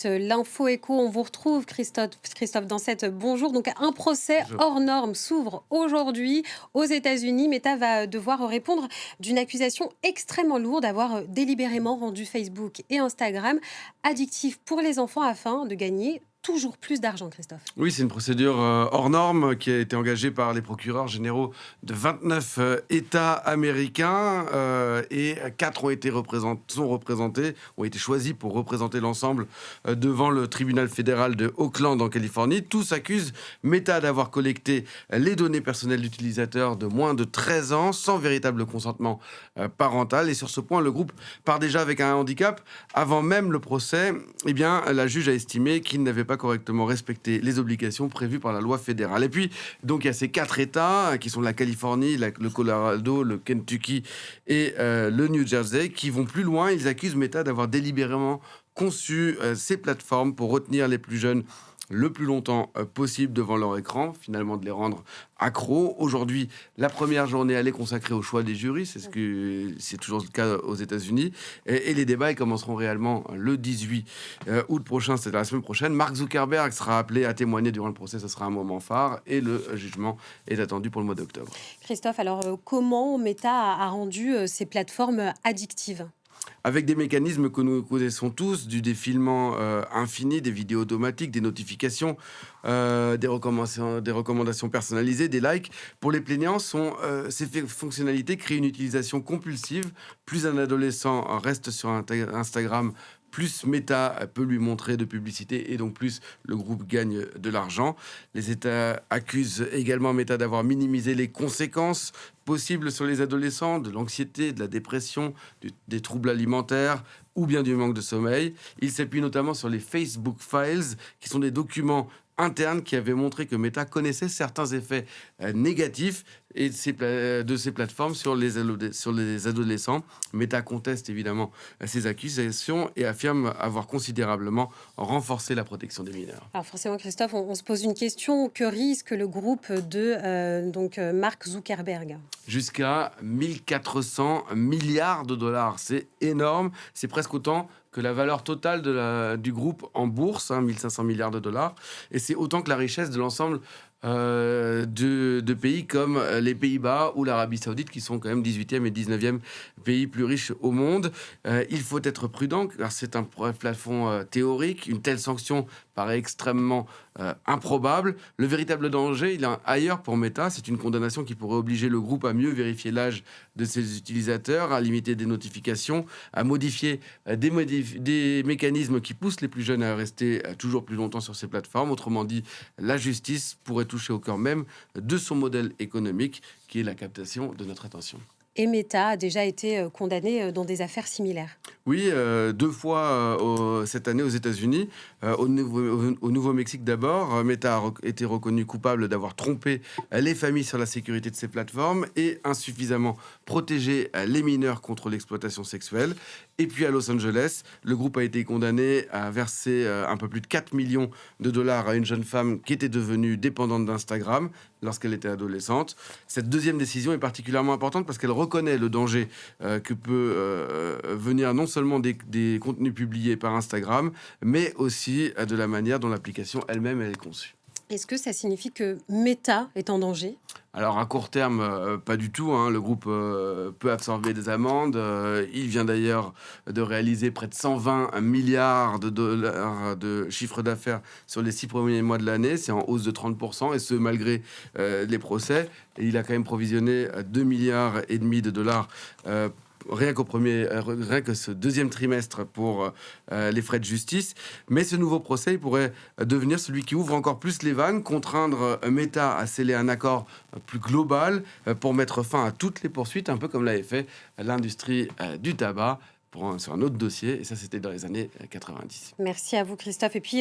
L'info écho, on vous retrouve Christophe Dansette, bonjour. Donc un procès Je hors norme s'ouvre aujourd'hui aux États-Unis. Meta va devoir répondre d'une accusation extrêmement lourde d'avoir délibérément rendu Facebook et Instagram addictifs pour les enfants afin de gagner toujours plus d'argent, Christophe. Oui, c'est une procédure hors norme qui a été engagée par les procureurs généraux de 29 États américains et 4 ont été choisis pour représenter l'ensemble devant le tribunal fédéral de Oakland en Californie. Tous accusent Meta d'avoir collecté les données personnelles d'utilisateurs de moins de 13 ans sans véritable consentement parental. Et sur ce point, le groupe part déjà avec un handicap. Avant même le procès, eh bien, la juge a estimé qu'il n'avait pas correctement respecté les obligations prévues par la loi fédérale. Et puis, donc, il y a ces 4 États qui sont la Californie, le Colorado, le Kentucky et le New Jersey qui vont plus loin. Ils accusent Meta d'avoir délibérément conçu ces plateformes pour retenir les plus jeunes le plus longtemps possible devant leur écran, finalement de les rendre accros. Aujourd'hui, la première journée, elle est consacrée au choix des jurys, c'est toujours le cas aux États-Unis, et les débats ils commenceront réellement le 18 août prochain, c'est la semaine prochaine. Mark Zuckerberg sera appelé à témoigner durant le procès, ce sera un moment phare, et le jugement est attendu pour le mois d'octobre. Christophe, alors comment Meta a rendu ces plateformes addictives? Avec des mécanismes que nous connaissons tous, du défilement infini, des vidéos automatiques, des notifications, des recommandations personnalisées, des likes. Pour les plaignants, ces fonctionnalités créent une utilisation compulsive. Plus un adolescent reste sur Instagram, plus Meta peut lui montrer de publicité et donc plus le groupe gagne de l'argent. Les États accusent également Meta d'avoir minimisé les conséquences possibles sur les adolescents, de l'anxiété, de la dépression, des troubles alimentaires ou bien du manque de sommeil. Il s'appuie notamment sur les Facebook Files, qui sont des documents internes qui avaient montré que Meta connaissait certains effets négatifs de ces plateformes sur les adolescents. Meta conteste évidemment ces accusations et affirme avoir considérablement renforcé la protection des mineurs. Alors forcément, Christophe, on se pose une question. Que risque le groupe de Mark Zuckerberg? Jusqu'à 1400 milliards de dollars. C'est énorme. C'est presque autant que la valeur totale du groupe en bourse, 1500 milliards de dollars. Et c'est autant que la richesse de l'ensemble de pays comme les Pays-Bas ou l'Arabie Saoudite, qui sont quand même 18e et 19e pays plus riches au monde. Il faut être prudent, car c'est un plafond théorique. Une telle sanction paraît extrêmement improbable. Le véritable danger, il est ailleurs pour Meta. C'est une condamnation qui pourrait obliger le groupe à mieux vérifier l'âge de ses utilisateurs, à limiter des notifications, à modifier des mécanismes qui poussent les plus jeunes à rester toujours plus longtemps sur ces plateformes. Autrement dit, la justice pourrait toucher au cœur même de son modèle économique, qui est la captation de notre attention. Et Meta a déjà été condamné dans des affaires similaires. Oui, 2 fois cette année aux États-Unis. Au Nouveau-Mexique d'abord, Meta a été reconnu coupable d'avoir trompé les familles sur la sécurité de ses plateformes et insuffisamment protégé les mineurs contre l'exploitation sexuelle. Et puis à Los Angeles, le groupe a été condamné à verser un peu plus de 4 millions de dollars à une jeune femme qui était devenue dépendante d'Instagram lorsqu'elle était adolescente. Cette deuxième décision est particulièrement importante parce qu'elle reconnaît le danger que peut venir non seulement des contenus publiés par Instagram, mais aussi de la manière dont l'application elle-même est conçue. Est-ce que ça signifie que Meta est en danger? Alors à court terme, pas du tout, hein. Le groupe peut absorber des amendes. Il vient d'ailleurs de réaliser près de 120 milliards de dollars de chiffre d'affaires sur les 6 premiers mois de l'année. C'est en hausse de 30%, et ce malgré les procès. Et il a quand même provisionné 2,5 milliards de dollars rien que ce deuxième trimestre pour les frais de justice. Mais ce nouveau procès il pourrait devenir celui qui ouvre encore plus les vannes, contraindre Meta à sceller un accord plus global pour mettre fin à toutes les poursuites, un peu comme l'avait fait l'industrie du tabac sur un autre dossier, et ça c'était dans les années 90. Merci à vous, Christophe. Et puis